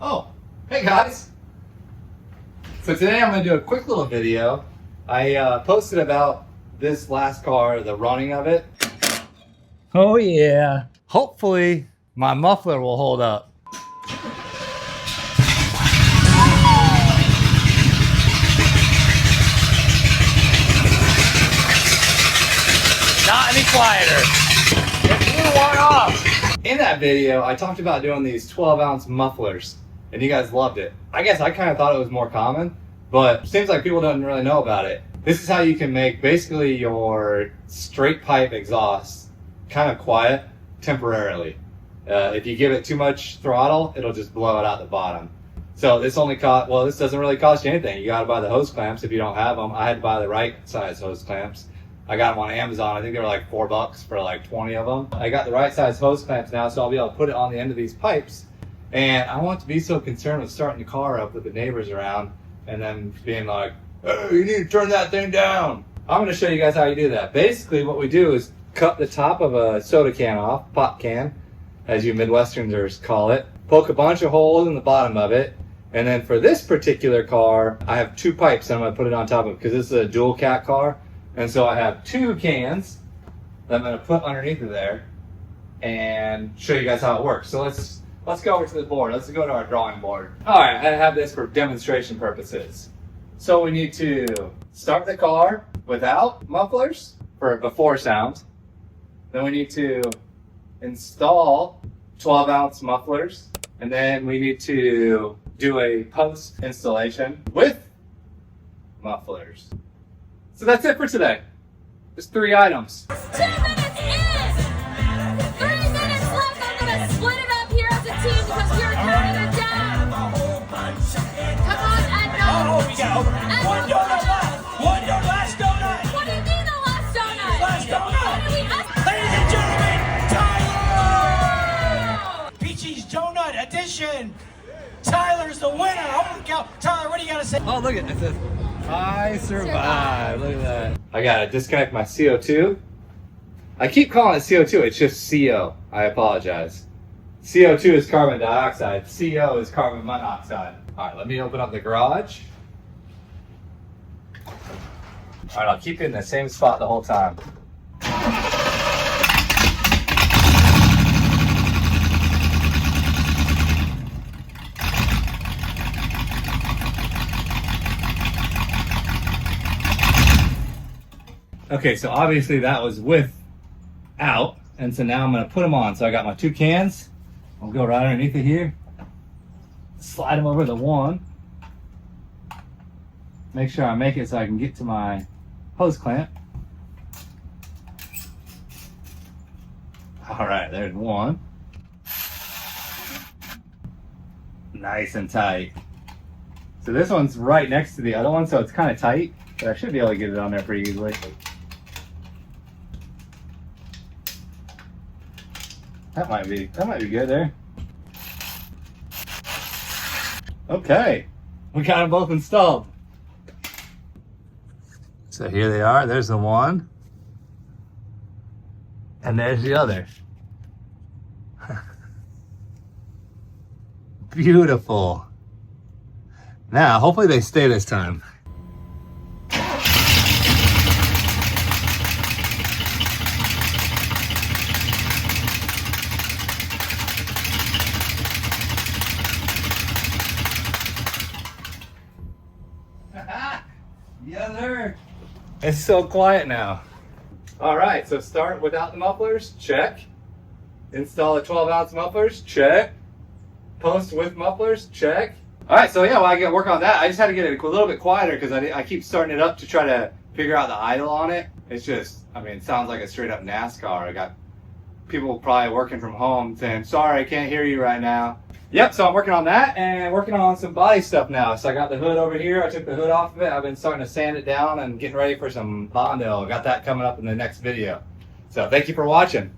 Oh, hey guys! So today I'm going to do a quick little video. I posted about this last car, the running of it. Oh yeah. Hopefully my muffler will hold up. Not any quieter. It blew one off. In that video, I talked about doing these 12-ounce mufflers, and you guys loved it. I guess I kind of thought it was more common, but it seems like people don't really know about it. This is how you can make basically your straight pipe exhaust kind of quiet temporarily. If you give it too much throttle, it'll just blow it out the bottom. So this only cost, well, this doesn't really cost you anything. You got to buy the hose clamps if you don't have them. I had to buy the right size hose clamps. I got them on Amazon. I think they were like $4 for like 20 of them. I got the right size hose clamps now, so I'll be able to put it on the end of these pipes. And I won't be so concerned with starting the car up with the neighbors around and then being like, "Hey, you need to turn that thing down." I'm going to show you guys how you do that. Basically, what we do is cut the top of a soda can off, pop can, as you Midwesterners call it. Poke a bunch of holes in the bottom of it. And then for this particular car, I have two pipes that I'm going to put it on top of because this is a dual cat car. And so I have two cans that I'm going to put underneath of there and show you guys how it works. So let's go over to the board. Let's go to our drawing board. All right, I have this for demonstration purposes. So we need to start the car without mufflers for before sound. Then we need to install 12-ounce mufflers. And then we need to do a post installation with mufflers. So that's it for today. Just 3 items. 2 minutes in! 3 minutes left. I'm going to split it up here as a team because we are counting it down. Come on, Edna. Oh, we got one donut left. One donut, last donut. What do you mean the last donut? Last donut. What do we ask? Ladies and gentlemen, Tyler! Peachy's Donut Edition. Tyler's the winner. Holy cow. Tyler, what do you got to say? Oh, look at this. I survived. Look at that. I gotta disconnect my CO2. I keep calling it CO2. It's just CO. I apologize. CO2 is carbon dioxide. CO is carbon monoxide. All right, let me open up the garage. All right, I'll keep it in the same spot the whole time. Okay, so obviously that was without, and so now I'm gonna put them on. So I got my 2 cans. I'll go right underneath it here. Slide them over the one. Make sure I make it so I can get to my hose clamp. All right, there's one. Nice and tight. So this one's right next to the other one, so it's kind of tight, but I should be able to get it on there pretty easily. That might be good there. Okay, we got them both installed. So here they are. There's the one, and there's the other. Beautiful. Now, hopefully they stay this time. Yes, sir. It's so quiet now. All right, so start without the mufflers, check. Install the 12-ounce mufflers, check. Post with mufflers, check. All right, so yeah, while I get work on that, I just had to get it a little bit quieter because I keep starting it up to try to figure out the idle on it. It's just, I mean, it sounds like a straight up NASCAR. I got people probably working from home saying, "Sorry, I can't hear you right now." Yep, so I'm working on that and working on some body stuff now. So I got the hood over here. I took the hood off of it. I've been starting to sand it down and getting ready for some Bondo. I got that coming up in the next video. So thank you for watching.